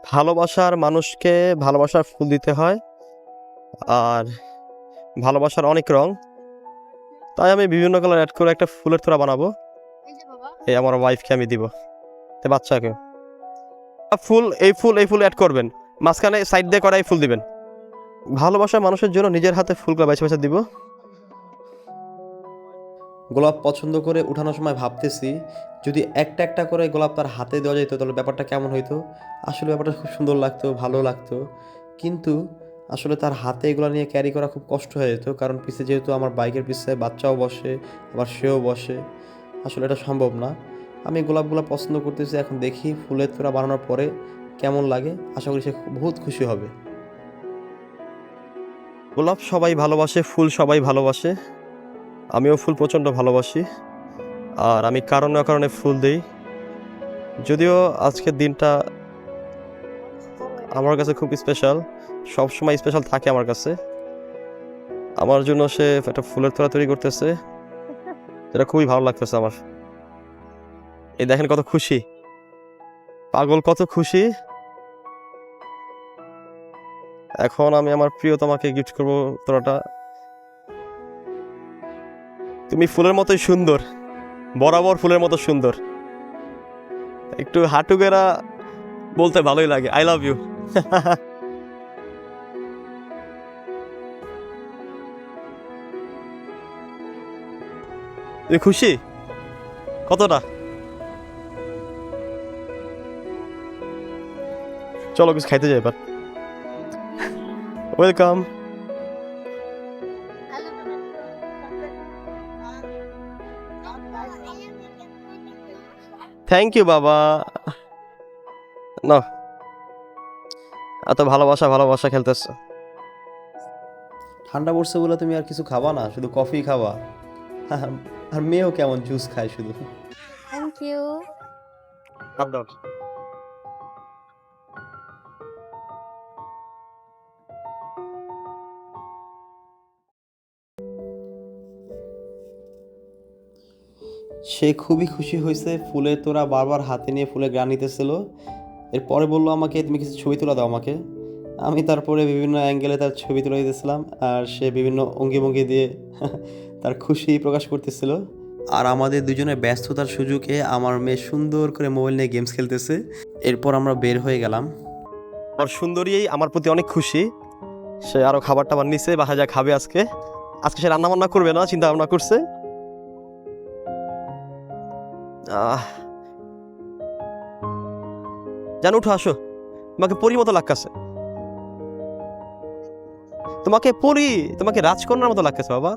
ভালোবাসার মানুষকে ভালোবাসার ফুল দিতে হয়। আর ভালোবাসার অনেক রং, তাই আমি বিভিন্ন কালার অ্যাড করে একটা ফুলের তোড়া বানাবো। এই আমার ওয়াইফকে আমি দিব, বাচ্চাকে। এই ফুল অ্যাড করবেন, মাঝখানে সাইড দিয়ে করা এই ফুল দিবেন। ভালোবাসার মানুষের জন্য নিজের হাতে ফুলগুলো বেছে বেছে দিব। গোলাপ পছন্দ করে উঠানোর সময় ভাবতেছি, যদি একটা একটা করে গোলাপ তার হাতে দেওয়া যেত তাহলে ব্যাপারটা কেমন হইতো। আসলে ব্যাপারটা খুব সুন্দর লাগতো, ভালো লাগতো, কিন্তু আসলে তার হাতে এগুলো নিয়ে ক্যারি করা খুব কষ্ট হয়ে যেত, কারণ পিছে যেহেতু আমার বাইকের পিছে বাচ্চাও বসে, আবার সেও বসে, আসলে এটা সম্ভব না। আমি গোলাপগুলো পছন্দ করতেছি, এখন দেখি ফুলের তোড়া বানানোর পরে কেমন লাগে। আশা করি সে বহুত খুশি হবে। গোলাপ সবাই ভালোবাসে, ফুল সবাই ভালোবাসে, আমিও ফুল প্রচণ্ড ভালোবাসি। আর আমি কারণে অকারণে ফুল দিই, যদিও আজকের দিনটা আমার কাছে খুব স্পেশাল, সবসময় স্পেশাল থাকে আমার কাছে। আমার জন্য সে একটা ফুলের তোড়া তৈরি করতেছে, যেটা খুবই ভালো লাগতেছে আমার। এই দেখেন কত খুশি, পাগল কত খুশি। এখন আমি আমার প্রিয়তমাকে গিফট করবো তোড়াটা। তুমি ফুলের মতোই সুন্দর, বরাবর ফুলের মতো সুন্দর। একটু হাঁটু গেরা বলতে ভালোই লাগে, আই লাভ ইউ। তুমি খুশি কতটা? চলো কিছু খাইতে যাই এবার। ওয়েলকাম। থ্যাংক ইউ বাবা। না, এত ভালোবাসা ভালোবাসা খেলতেছ। ঠান্ডা পড়ছে বলে তুমি আর কিছু খাবা না, শুধু কফি খাবা? আর মেয়েও কেমন জুস খায় শুধু। Thank you. সে খুবই খুশি হয়েছে, ফুলের তোড়া বারবার হাতে নিয়ে ফুলের গ্রান নিতেছিল। এরপরে বললো আমাকে, তুমি কিছু ছবি তুলে দাও আমাকে। আমি তারপরে বিভিন্ন অ্যাঙ্গেলে তার ছবি তুলে দিতেছিলাম, আর সে বিভিন্ন অঙ্গি ভঙ্গি দিয়ে তার খুশি প্রকাশ করতেছিল। আর আমাদের দুজনের ব্যস্ততার সুযোগে আমার মেয়ে সুন্দর করে মোবাইল নিয়ে গেমস খেলতেছে। এরপর আমরা বের হয়ে গেলাম। আর সুন্দরী আমার প্রতি অনেক খুশি, সে আরও খাবার টাবার নিছে, বাসায় যা খাবে। আজকে সে রান্না বান্না করবে না, চিন্তা ভাবনা করছে। জানো, উঠো আসো, তোমাকে পরীর মতো লাগতেছে। তোমাকে রাজকন্যার মতো লাগতেছে বাবা।